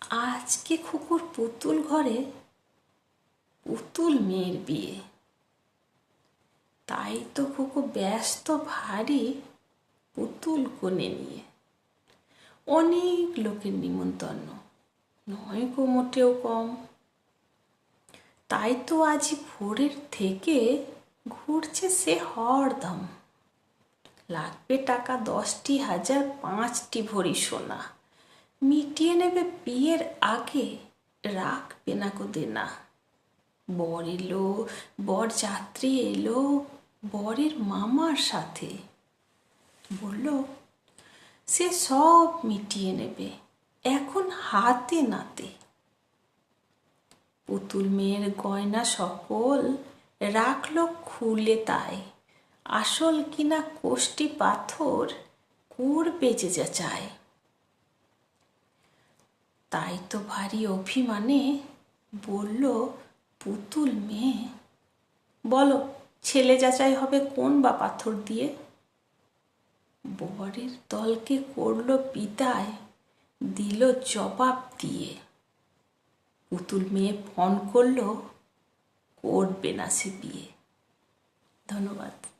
আজকে খুকুর পুতুল ঘরে পুতুল মেয়ের বিয়ে। তাই তো খুকু ব্যস্ত ভারী পুতুল কোণে নিয়ে। অনেক লোকের নিমন্ত্রণ, নয় গো মোটেও কম। তাই তো আজ ভোরের থেকে ঘুরছে সে হরদম। লাগবে টাকা 10,000, 5টি ভরি সোনা। মিটিয়ে নেবে বিয়ের আগে, রাখবে না কো দেনা। বর এলো, বর যাত্রী এলো বরের মামার সাথে। বলল সে সব মিটিয়ে নেবে এখন হাতে নাতে। পুতুল মেয়ের গয়না সকল রাখলো খুলে, তাই আসল কিনা কোষ্টি পাথর করবে যে যা চায়। তাই তো ভারী অভিমানে বলল পুতুল মেয়ে, বলো ছেলে যাচাই হবে কোন বা পাথর দিয়ে। বরের দলকে করলো বিদায়, দিল জবাব দিয়ে। পুতুল মেয়ে ফোন করলো, করবে না সে বিয়ে। ধন্যবাদ।